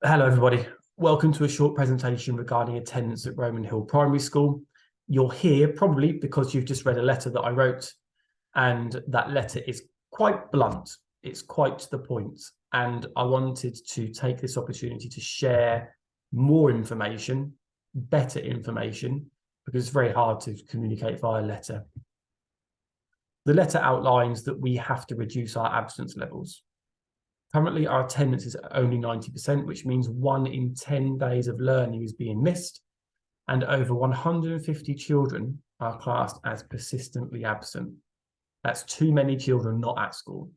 Hello, everybody. Welcome to a short presentation regarding attendance at Roman Hill Primary School. You're here probably because you've just read a letter that I wrote, and that letter is quite blunt. It's quite to the point. And I wanted to take this opportunity to share more information, better information, because it's very hard to communicate via letter. The letter outlines that we have to reduce our absence levels. Currently, our attendance is only 90%, which means 1 in 10 days of learning is being missed, and over 150 children are classed as persistently absent. That's too many children not at school.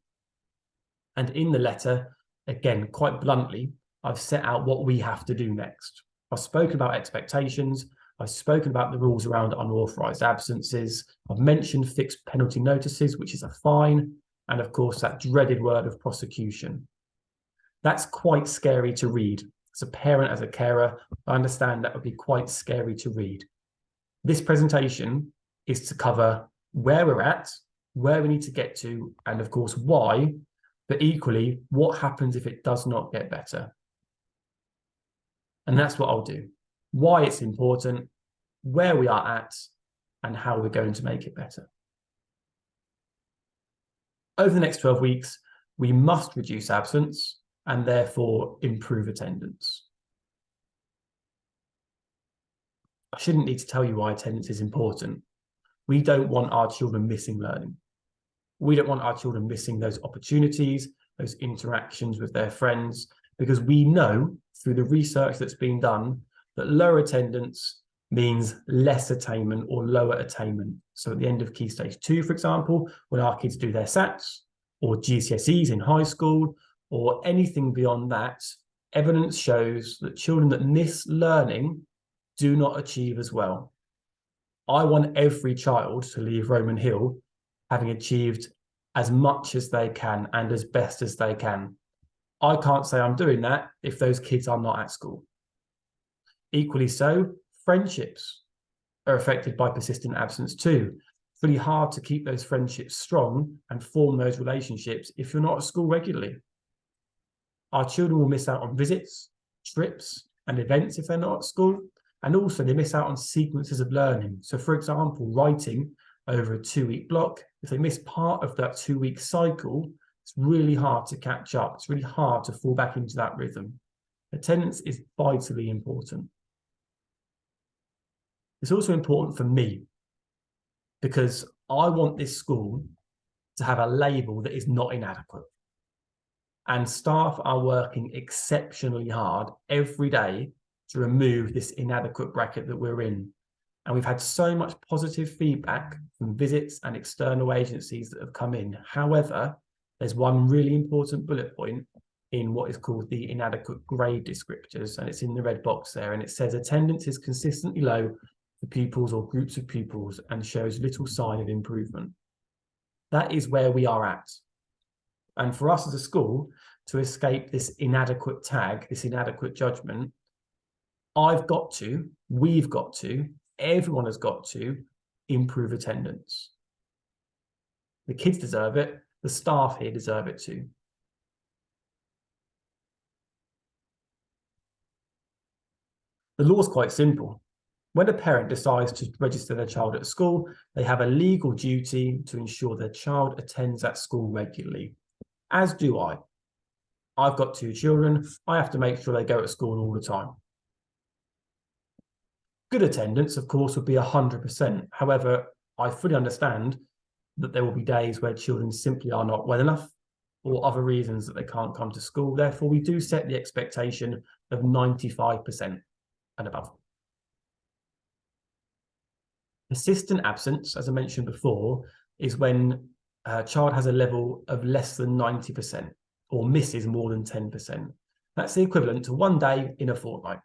And in the letter, again, quite bluntly, I've set out what we have to do next. I've spoken about expectations. I've spoken about the rules around unauthorised absences. I've mentioned fixed penalty notices, which is a fine. And of course, that dreaded word of prosecution. That's quite scary to read. As a parent, as a carer, I understand that would be quite scary to read. This presentation is to cover where we're at, where we need to get to, and of course, why, but equally, what happens if it does not get better. And that's what I'll do. Why it's important, where we are at, and how we're going to make it better. Over the next 12 weeks, we must reduce absence and therefore improve attendance. I shouldn't need to tell you why attendance is important. We don't want our children missing learning. We don't want our children missing those opportunities, those interactions with their friends, because we know through the research that's been done that lower attendance means less attainment or lower attainment. So at the end of Key Stage 2, for example, when our kids do their SATs or GCSEs in high school or anything beyond that, evidence shows that children that miss learning do not achieve as well. I want every child to leave Roman Hill having achieved as much as they can and as best as they can. I can't say I'm doing that if those kids are not at school. Equally so, friendships are affected by persistent absence too. It's really hard to keep those friendships strong and form those relationships if you're not at school regularly. Our children will miss out on visits, trips, and events if they're not at school. And also they miss out on sequences of learning. So for example, writing over a 2-week block, if they miss part of that 2-week cycle, it's really hard to catch up. It's really hard to fall back into that rhythm. Attendance is vitally important. It's also important for me because I want this school to have a label that is not inadequate. And staff are working exceptionally hard every day to remove this inadequate bracket that we're in. And we've had so much positive feedback from visits and external agencies that have come in. However, there's one really important bullet point in what is called the inadequate grade descriptors, and it's in the red box there, and it says attendance is consistently low for pupils or groups of pupils and shows little sign of improvement. That is where we are at. And for us as a school to escape this inadequate tag, this inadequate judgment, we've got to, everyone has got to improve attendance. The kids deserve it, the staff here deserve it too. The law is quite simple. When a parent decides to register their child at school, they have a legal duty to ensure their child attends at school regularly, as do I. I've got 2 children. I have to make sure they go to school all the time. Good attendance, of course, would be 100%. However, I fully understand that there will be days where children simply are not well enough or other reasons that they can't come to school. Therefore, we do set the expectation of 95% and above. Persistent absence, as I mentioned before, is when a child has a level of less than 90% or misses more than 10%. That's the equivalent to 1 day in a fortnight.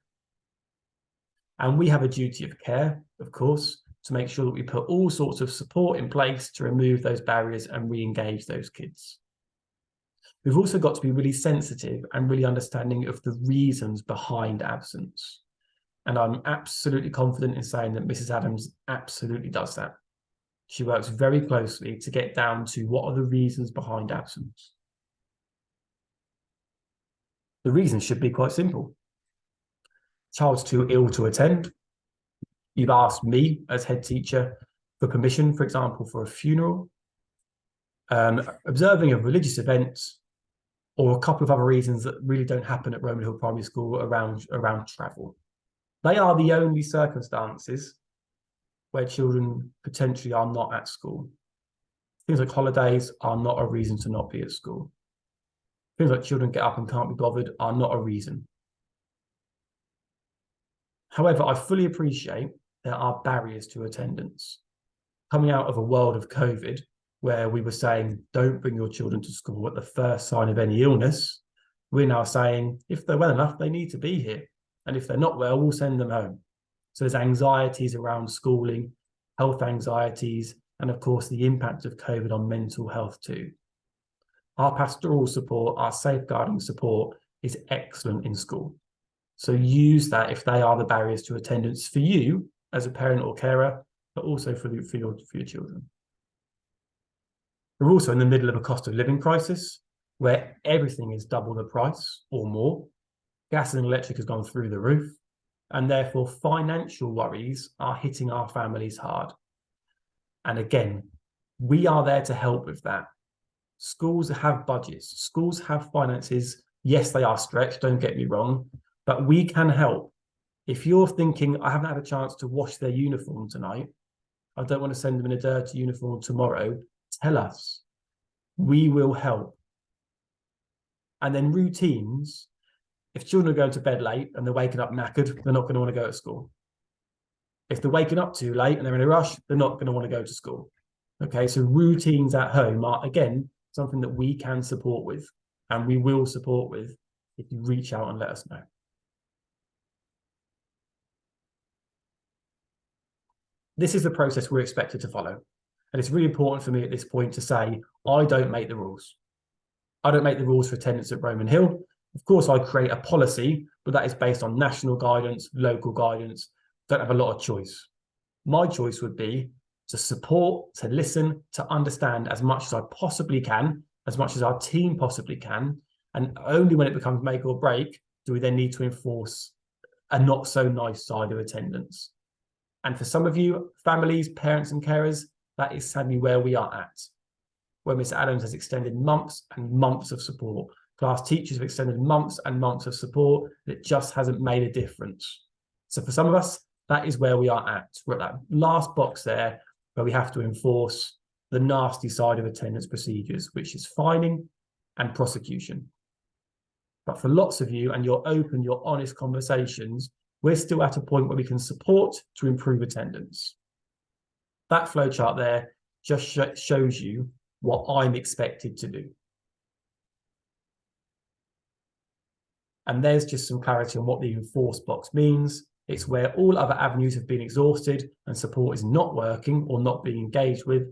And we have a duty of care, of course, to make sure that we put all sorts of support in place to remove those barriers and re-engage those kids. We've also got to be really sensitive and really understanding of the reasons behind absence. And I'm absolutely confident in saying that Mrs. Adams absolutely does that. She works very closely to get down to what are the reasons behind absence. The reason should be quite simple. Child's too ill to attend. You've asked me as head teacher for permission, for example, for a funeral, observing a religious event, or a couple of other reasons that really don't happen at Roman Hill Primary School around travel. They are the only circumstances where children potentially are not at school. Things like holidays are not a reason to not be at school. Things like children get up and can't be bothered are not a reason. However, I fully appreciate there are barriers to attendance. Coming out of a world of COVID, where we were saying, don't bring your children to school at the first sign of any illness, we're now saying, if they're well enough, they need to be here. And if they're not well, we'll send them home. So there's anxieties around schooling, health anxieties, and of course, the impact of COVID on mental health too. Our pastoral support, our safeguarding support is excellent in school. So use that if they are the barriers to attendance for you as a parent or carer, but also for your children. We're also in the middle of a cost of living crisis where everything is double the price or more. Gas and electric has gone through the roof, and therefore financial worries are hitting our families hard. And again, we are there to help with that. Schools have budgets, schools have finances. Yes, they are stretched, don't get me wrong, but we can help. If you're thinking, I haven't had a chance to wash their uniform tonight, I don't want to send them in a dirty uniform tomorrow, tell us. We will help. And then routines, if children are going to bed late and they're waking up knackered, they're not going to want to go to school. If they're waking up too late and they're in a rush, they're not going to want to go to school. Okay, so routines at home are, again, something that we can support with, and we will support with if you reach out and let us know. This is the process we're expected to follow. And it's really important for me at this point to say, I don't make the rules. I don't make the rules for attendance at Roman Hill. Of course, I create a policy, but that is based on national guidance, local guidance. Don't have a lot of choice. My choice would be to support, to listen, to understand as much as I possibly can, as much as our team possibly can. And only when it becomes make or break do we then need to enforce a not so nice side of attendance. And for some of you, families, parents and carers, that is sadly where we are at. Where Miss Adams has extended months and months of support. Class teachers have extended months and months of support that just hasn't made a difference. So for some of us, that is where we are at. We're at that last box there where we have to enforce the nasty side of attendance procedures, which is fining and prosecution. But for lots of you and your open, your honest conversations, we're still at a point where we can support to improve attendance. That flowchart there just shows you what I'm expected to do. And there's just some clarity on what the enforce box means. It's where all other avenues have been exhausted and support is not working or not being engaged with.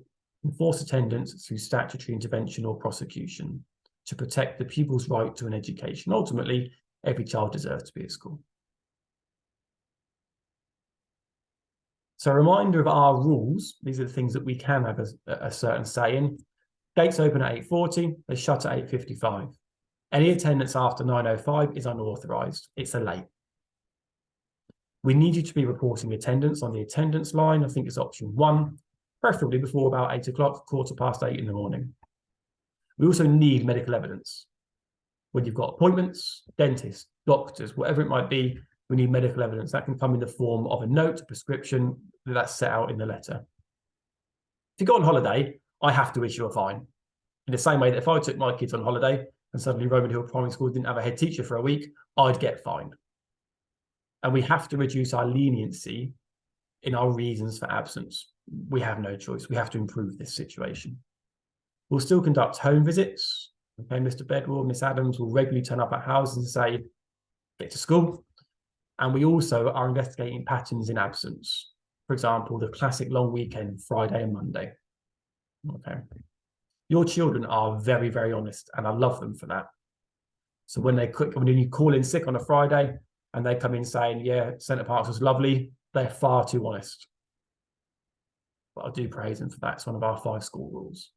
Enforce attendance through statutory intervention or prosecution to protect the pupil's right to an education. Ultimately, every child deserves to be at school. So a reminder of our rules. These are the things that we can have a certain say in. Gates open at 8:40, they shut at 8:55. Any attendance after 9:05 is unauthorised. It's a late. We need you to be reporting attendance on the attendance line. I think it's option 1, preferably before about 8 o'clock, 8:15 in the morning. We also need medical evidence. When you've got appointments, dentists, doctors, whatever it might be, we need medical evidence. That can come in the form of a note, a prescription, that's set out in the letter. If you go on holiday, I have to issue a fine. In the same way that if I took my kids on holiday and suddenly Roman Hill Primary School didn't have a head teacher for a week, I'd get fined. And we have to reduce our leniency in our reasons for absence. We have no choice. We have to improve this situation. We'll still conduct home visits. Okay, Mr. Bedwell, Miss Adams will regularly turn up at houses and say, get to school. And we also are investigating patterns in absence. For example, the classic long weekend, Friday and Monday. Okay. Your children are very, very honest, and I love them for that. So when you call in sick on a Friday and they come in saying, yeah, Centre Parks was lovely, they're far too honest. But I do praise them for that. It's one of our 5 school rules.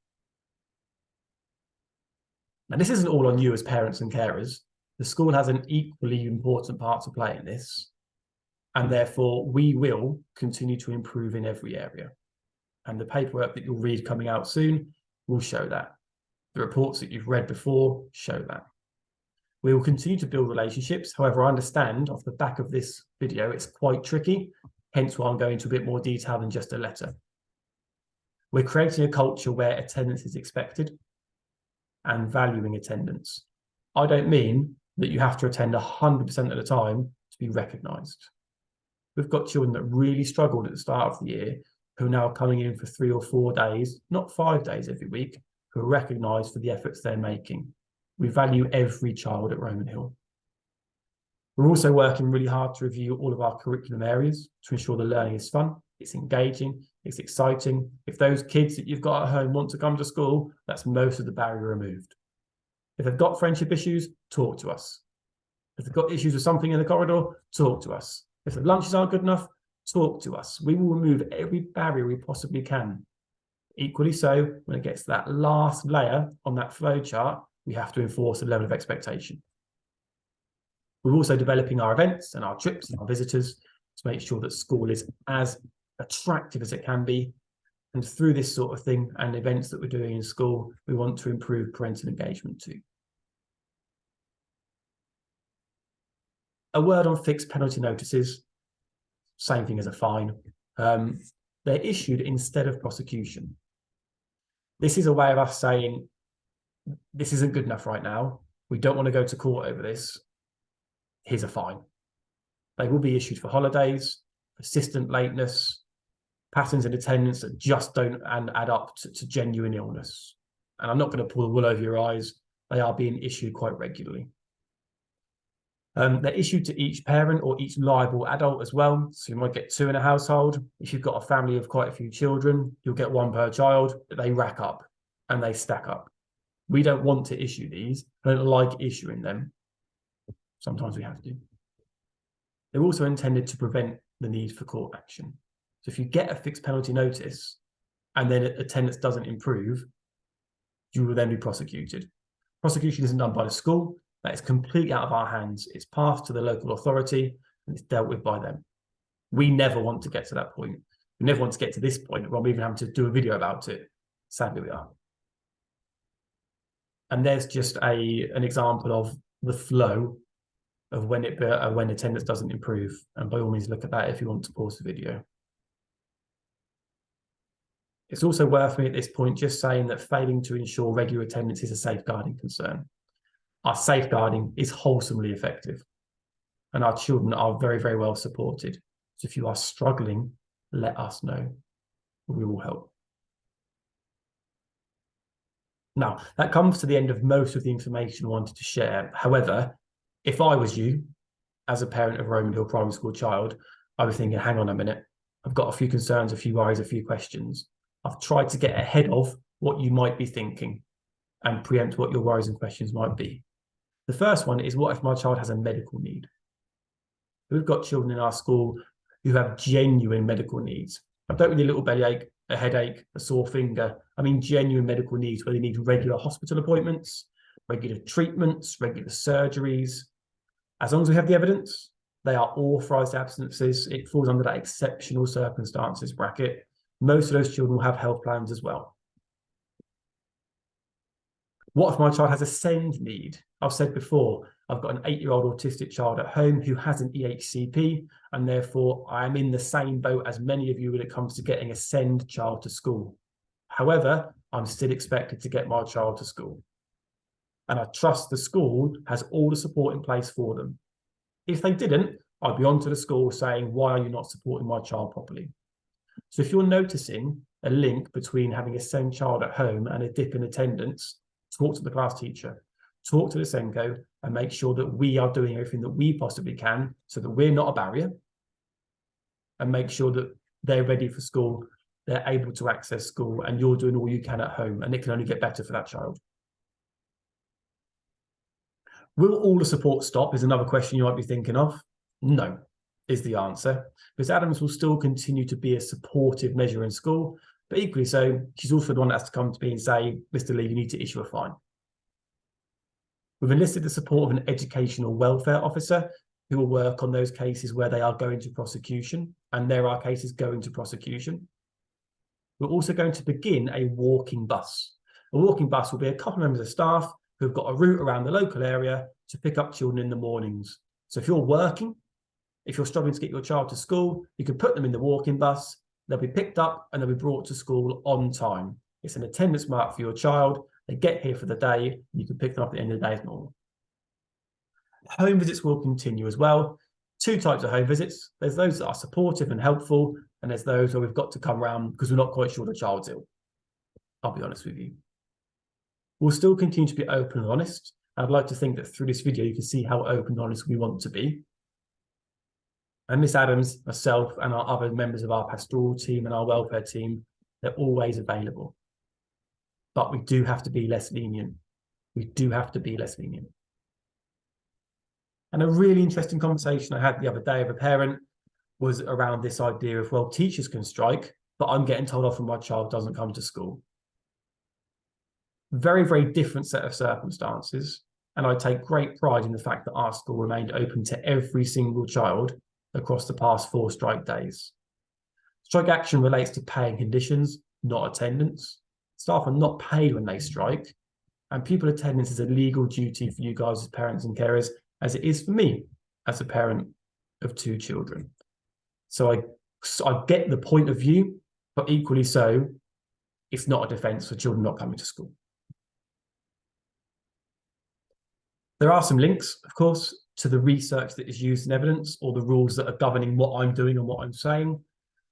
Now, this isn't all on you as parents and carers. The school has an equally important part to play in this, and therefore we will continue to improve in every area. And the paperwork that you'll read coming out soon will show that. The reports that you've read before show that. We will continue to build relationships. However, I understand off the back of this video, it's quite tricky, hence why I'm going into a bit more detail than just a letter. We're creating a culture where attendance is expected and valuing attendance. I don't mean that you have to attend 100% of the time to be recognised. We've got children that really struggled at the start of the year who are now coming in for 3 or 4 days, not 5 days every week, who are recognised for the efforts they're making. We value every child at Roman Hill. We're also working really hard to review all of our curriculum areas to ensure the learning is fun, it's engaging, it's exciting. If those kids that you've got at home want to come to school, that's most of the barrier removed. If they've got friendship issues, talk to us. If they've got issues with something in the corridor, talk to us. If the lunches aren't good enough, talk to us. We will remove every barrier we possibly can. Equally so, when it gets to that last layer on that flow chart, we have to enforce a level of expectation. We're also developing our events and our trips and our visitors to make sure that school is as attractive as it can be. And through this sort of thing and events that we're doing in school, we want to improve parental engagement too. A word on fixed penalty notices, same thing as a fine. They're issued instead of prosecution. This is a way of us saying, this isn't good enough right now. We don't want to go to court over this. Here's a fine. They will be issued for holidays, persistent lateness, patterns in attendance that just don't add up to genuine illness. And I'm not going to pull the wool over your eyes. They are being issued quite regularly. They're issued to each parent or each liable adult as well. So you might get 2 in a household. If you've got a family of quite a few children, you'll get 1 per child. They rack up and they stack up. We don't want to issue these. I don't like issuing them. Sometimes we have to. They're also intended to prevent the need for court action. So if you get a fixed penalty notice and then attendance doesn't improve, you will then be prosecuted. Prosecution isn't done by the school. That is completely out of our hands. It's passed to the local authority and it's dealt with by them. We never want to get to that point. We never want to get to this point where we're even having to do a video about it. Sadly, we are. And there's just an example of the flow of when attendance doesn't improve. And by all means, look at that if you want to pause the video. It's also worth me at this point just saying that failing to ensure regular attendance is a safeguarding concern. Our safeguarding is wholesomely effective and our children are very, very well supported. So if you are struggling, let us know. We will help. Now, that comes to the end of most of the information I wanted to share. However, if I was you, as a parent of a Roman Hill Primary School child, I was thinking, hang on a minute, I've got a few concerns, a few worries, a few questions. I've tried to get ahead of what you might be thinking and preempt what your worries and questions might be. The first one is, what if my child has a medical need? We've got children in our school who have genuine medical needs. I don't mean a little bellyache, a headache, a sore finger. I mean genuine medical needs where they need regular hospital appointments, regular treatments, regular surgeries. As long as we have the evidence, they are authorised absences. It falls under that exceptional circumstances bracket. Most of those children will have health plans as well. What if my child has a SEND need? I've said before, I've got an 8-year-old autistic child at home who has an EHCP, and therefore I am in the same boat as many of you when it comes to getting a SEND child to school. However, I'm still expected to get my child to school. And I trust the school has all the support in place for them. If they didn't, I'd be on to the school saying, why are you not supporting my child properly? So if you're noticing a link between having a SEND child at home and a dip in attendance, talk to the class teacher, talk to the SENCO, and make sure that we are doing everything that we possibly can so that we're not a barrier, and make sure that they're ready for school, they're able to access school, and you're doing all you can at home, and it can only get better for that child. Will all the support stop is another question you might be thinking of. No, is the answer, because Adams will still continue to be a supportive measure in school, but equally so, she's also the one that has to come to me and say, Mr. Lee, you need to issue a fine. We've enlisted the support of an educational welfare officer who will work on those cases where they are going to prosecution, and there are cases going to prosecution. We're also going to begin a walking bus. A walking bus will be a couple of members of staff who've got a route around the local area to pick up children in the mornings. So if you're working, if you're struggling to get your child to school, you can put them in the walking bus, they'll be picked up and they'll be brought to school on time. It's an attendance mark for your child. They get here for the day, you can pick them up at the end of the day as normal. Home visits will continue as well. Two types of home visits. There's those that are supportive and helpful, and there's those where we've got to come around because we're not quite sure the child's ill. I'll be honest with you. We'll still continue to be open and honest. I'd like to think that through this video, you can see how open and honest we want to be. And Miss Adams, myself, and our other members of our pastoral team and our welfare team, they're always available. But we do have to be less lenient. We do have to be less lenient. And a really interesting conversation I had the other day with a parent was around this idea of, well, teachers can strike, but I'm getting told off when my child doesn't come to school. Very, very different set of circumstances. And I take great pride in the fact that our school remained open to every single child across the past 4 strike days. Strike action relates to pay and conditions, not attendance. Staff are not paid when they strike, and pupil attendance is a legal duty for you guys as parents and carers, as it is for me as a parent of 2 children. So I get the point of view, but equally so, it's not a defence for children not coming to school. There are some links, of course, to the research that is used in evidence or the rules that are governing what I'm doing and what I'm saying.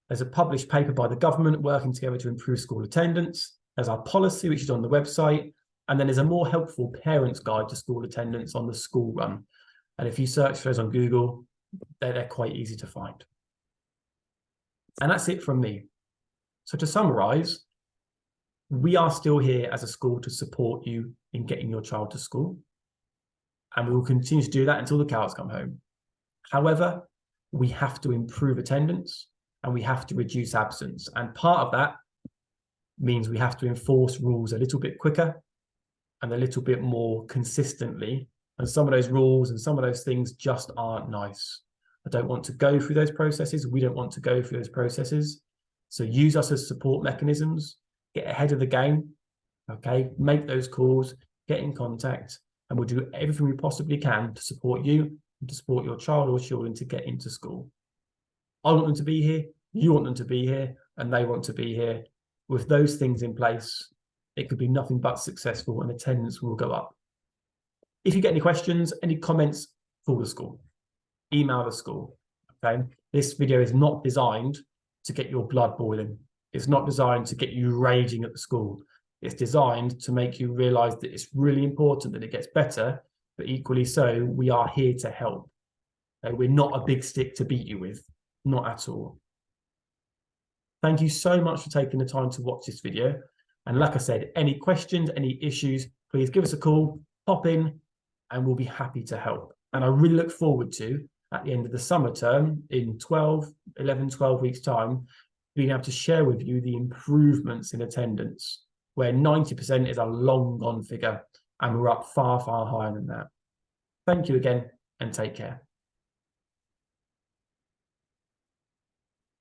There's a published paper by the government working together to improve school attendance. There's our policy, which is on the website. And then there's a more helpful parents' guide to school attendance on the school run. And if you search for those on Google, they're quite easy to find. And that's it from me. So to summarize, we are still here as a school to support you in getting your child to school. And we will continue to do that until the cows come home. However, we have to improve attendance and we have to reduce absence. And part of that means we have to enforce rules a little bit quicker and a little bit more consistently. And some of those rules and some of those things just aren't nice. I don't want to go through those processes. We don't want to go through those processes. So use us as support mechanisms, get ahead of the game, okay? Make those calls, get in contact, and we'll do everything we possibly can to support you and to support your child or children to get into school. I want them to be here, you want them to be here, and they want to be here. With those things in place, it could be nothing but successful and attendance will go up. If you get any questions, any comments, call the school, email the school, okay? This video is not designed to get your blood boiling. It's not designed to get you raging at the school. It's designed to make you realize that it's really important that it gets better, but equally so, we are here to help. We're not a big stick to beat you with, not at all. Thank you so much for taking the time to watch this video. And like I said, any questions, any issues, please give us a call, pop in, and we'll be happy to help. And I really look forward to, at the end of the summer term, in 12 weeks' time, being able to share with you the improvements in attendance, where 90% is a long gone figure, and we're up far, far higher than that. Thank you again, and take care.